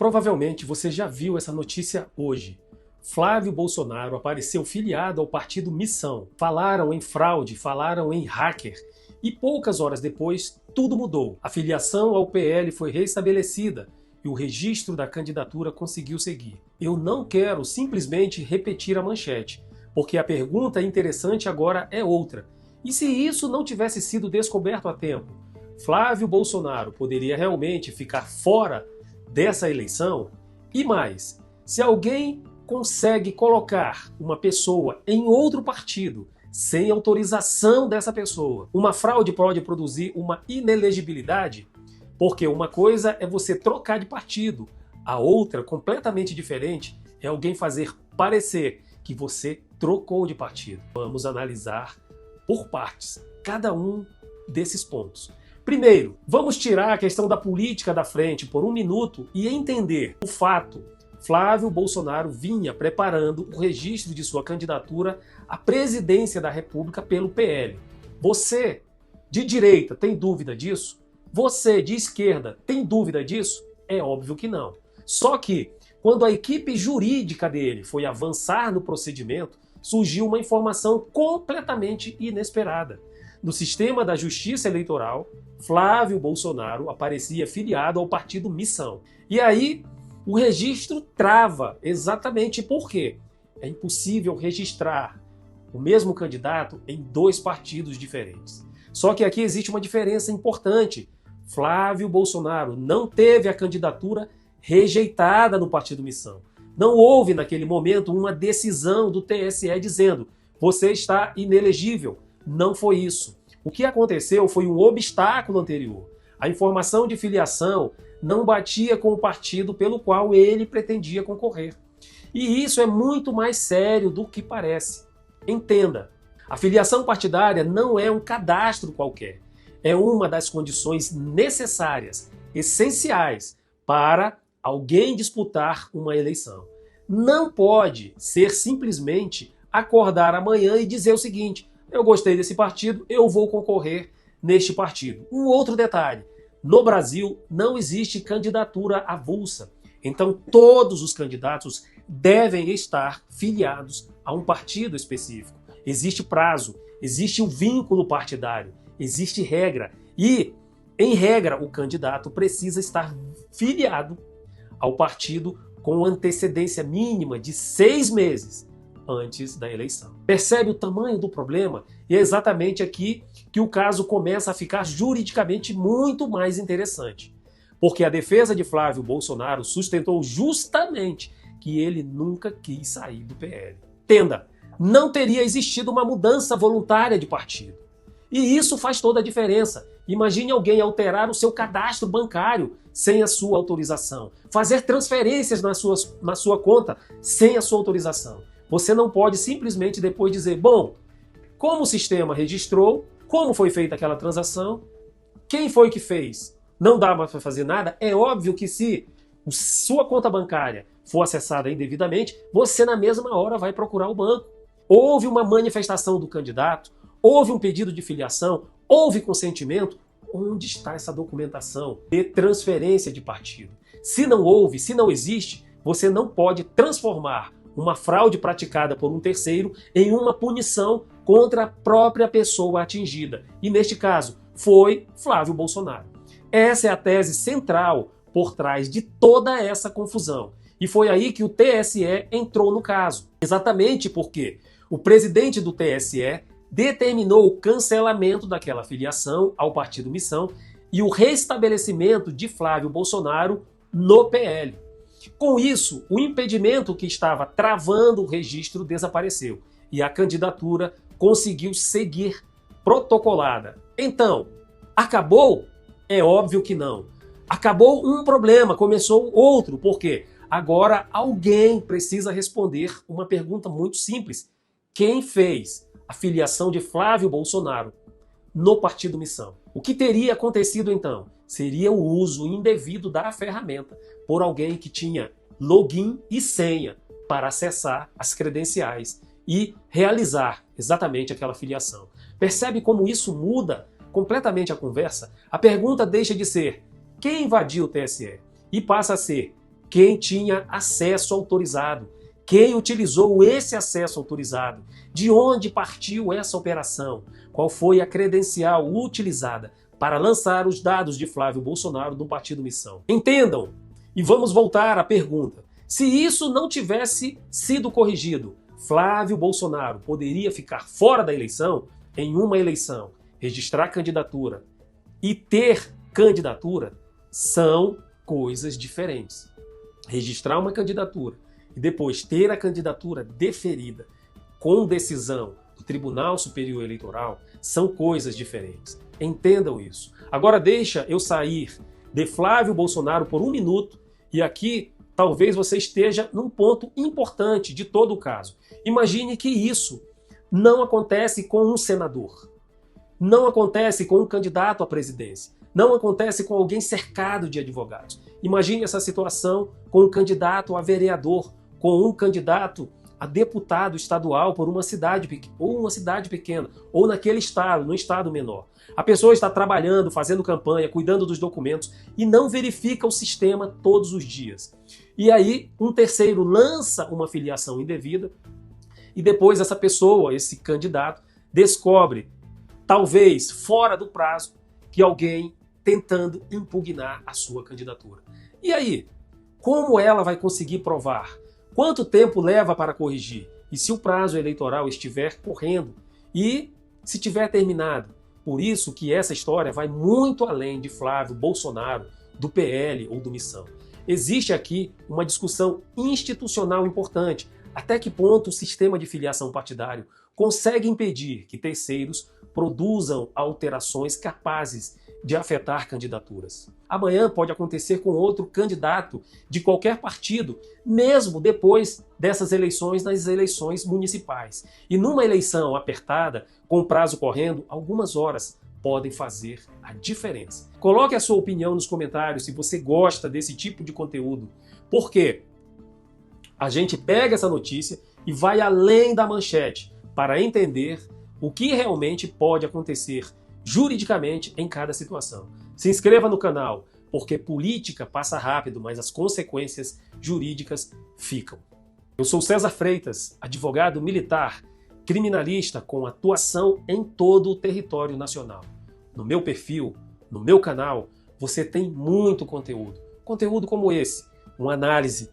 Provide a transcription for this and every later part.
Provavelmente você já viu essa notícia hoje. Flávio Bolsonaro apareceu filiado ao partido Missão. Falaram em fraude, falaram em hacker. E poucas horas depois, tudo mudou. A filiação ao PL foi restabelecida e o registro da candidatura conseguiu seguir. Eu não quero simplesmente repetir a manchete, porque a pergunta interessante agora é outra. E se isso não tivesse sido descoberto a tempo? Flávio Bolsonaro poderia realmente ficar fora dessa eleição? E mais, se alguém consegue colocar uma pessoa em outro partido sem autorização dessa pessoa, uma fraude pode produzir uma inelegibilidade? Porque uma coisa é você trocar de partido, a outra, completamente diferente, é alguém fazer parecer que você trocou de partido. Vamos analisar por partes cada um desses pontos. Primeiro, vamos tirar a questão da política da frente por um minuto e entender o fato. Flávio Bolsonaro vinha preparando o registro de sua candidatura à presidência da República pelo PL. Você, de direita, tem dúvida disso? Você, de esquerda, tem dúvida disso? É óbvio que não. Só que, quando a equipe jurídica dele foi avançar no procedimento, surgiu uma informação completamente inesperada. No sistema da Justiça Eleitoral, Flávio Bolsonaro aparecia filiado ao partido Missão. E aí, o registro trava. Exatamente por quê? É impossível registrar o mesmo candidato em dois partidos diferentes. Só que aqui existe uma diferença importante. Flávio Bolsonaro não teve a candidatura rejeitada no partido Missão. Não houve, naquele momento, uma decisão do TSE dizendo: você está inelegível. Não foi isso. O que aconteceu foi um obstáculo anterior. A informação de filiação não batia com o partido pelo qual ele pretendia concorrer. E isso é muito mais sério do que parece. Entenda, a filiação partidária não é um cadastro qualquer. É uma das condições necessárias, essenciais, para alguém disputar uma eleição. Não pode ser simplesmente acordar amanhã e dizer o seguinte: eu gostei desse partido, eu vou concorrer neste partido. Um outro detalhe: no Brasil não existe candidatura avulsa. Então todos os candidatos devem estar filiados a um partido específico. Existe prazo, existe um vínculo partidário, existe regra. E, em regra, o candidato precisa estar filiado ao partido com antecedência mínima de 6 meses antes da eleição. Percebe o tamanho do problema? E é exatamente aqui que o caso começa a ficar juridicamente muito mais interessante. Porque a defesa de Flávio Bolsonaro sustentou justamente que ele nunca quis sair do PL. Entenda, não teria existido uma mudança voluntária de partido. E isso faz toda a diferença. Imagine alguém alterar o seu cadastro bancário sem a sua autorização, fazer transferências na sua conta sem a sua autorização. Você não pode simplesmente depois dizer: bom, como o sistema registrou, como foi feita aquela transação, quem foi que fez? Não dá mais para fazer nada? É óbvio que se sua conta bancária for acessada indevidamente, você na mesma hora vai procurar o banco. Houve uma manifestação do candidato, houve um pedido de filiação, houve consentimento. Onde está essa documentação de transferência de partido? Se não houve, se não existe, você não pode transformar uma fraude praticada por um terceiro em uma punição contra a própria pessoa atingida. E neste caso, foi Flávio Bolsonaro. Essa é a tese central por trás de toda essa confusão. E foi aí que o TSE entrou no caso. Exatamente porque o presidente do TSE determinou o cancelamento daquela filiação ao partido Missão e o restabelecimento de Flávio Bolsonaro no PL. Com isso, o impedimento que estava travando o registro desapareceu e a candidatura conseguiu seguir protocolada. Então, acabou? É óbvio que não. Acabou um problema, começou outro. Por quê? Agora alguém precisa responder uma pergunta muito simples: quem fez a filiação de Flávio Bolsonaro no partido Missão? O que teria acontecido então? Seria o uso indevido da ferramenta por alguém que tinha login e senha para acessar as credenciais e realizar exatamente aquela filiação. Percebe como isso muda completamente a conversa? A pergunta deixa de ser: quem invadiu o TSE? E passa a ser: quem tinha acesso autorizado, quem utilizou esse acesso autorizado, de onde partiu essa operação, qual foi a credencial utilizada para lançar os dados de Flávio Bolsonaro do Partido Missão. Entendam, e vamos voltar à pergunta. Se isso não tivesse sido corrigido, Flávio Bolsonaro poderia ficar fora da eleição? Em uma eleição, registrar candidatura e ter candidatura são coisas diferentes. Registrar uma candidatura e depois ter a candidatura deferida com decisão do Tribunal Superior Eleitoral são coisas diferentes. Entendam isso. Agora deixa eu sair de Flávio Bolsonaro por um minuto e aqui talvez você esteja num ponto importante de todo o caso. Imagine que isso não acontece com um senador, não acontece com um candidato à presidência, não acontece com alguém cercado de advogados. Imagine essa situação com um candidato a vereador, com um candidato a deputado estadual por uma cidade pequena, ou naquele estado, no estado menor. A pessoa está trabalhando, fazendo campanha, cuidando dos documentos e não verifica o sistema todos os dias. E aí um terceiro lança uma filiação indevida e depois essa pessoa, esse candidato, descobre, talvez fora do prazo, que alguém tentando impugnar a sua candidatura. E aí, como ela vai conseguir provar? Quanto tempo leva para corrigir? E se o prazo eleitoral estiver correndo? E se tiver terminado? Por isso que essa história vai muito além de Flávio Bolsonaro, do PL ou do Missão. Existe aqui uma discussão institucional importante. Até que ponto o sistema de filiação partidário consegue impedir que terceiros produzam alterações capazes de afetar candidaturas? Amanhã pode acontecer com outro candidato de qualquer partido, mesmo depois dessas eleições, nas eleições municipais. E numa eleição apertada, com o prazo correndo, algumas horas podem fazer a diferença. Coloque a sua opinião nos comentários se você gosta desse tipo de conteúdo. Por quê? A gente pega essa notícia e vai além da manchete para entender o que realmente pode acontecer juridicamente em cada situação. Se inscreva no canal, porque política passa rápido, mas as consequências jurídicas ficam. Eu sou César Freitas, advogado militar, criminalista com atuação em todo o território nacional. No meu perfil, no meu canal, você tem muito conteúdo. Conteúdo como esse, uma análise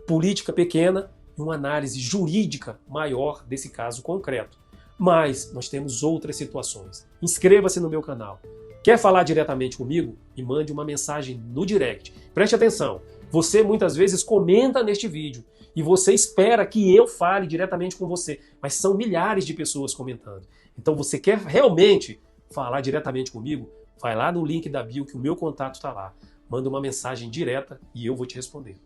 política pequena e uma análise jurídica maior desse caso concreto. Mas nós temos outras situações. Inscreva-se no meu canal. Quer falar diretamente comigo? Me mande uma mensagem no direct. Preste atenção, você muitas vezes comenta neste vídeo e você espera que eu fale diretamente com você, mas são milhares de pessoas comentando. Então você quer realmente falar diretamente comigo? Vai lá no link da bio que o meu contato está lá. Manda uma mensagem direta e eu vou te responder.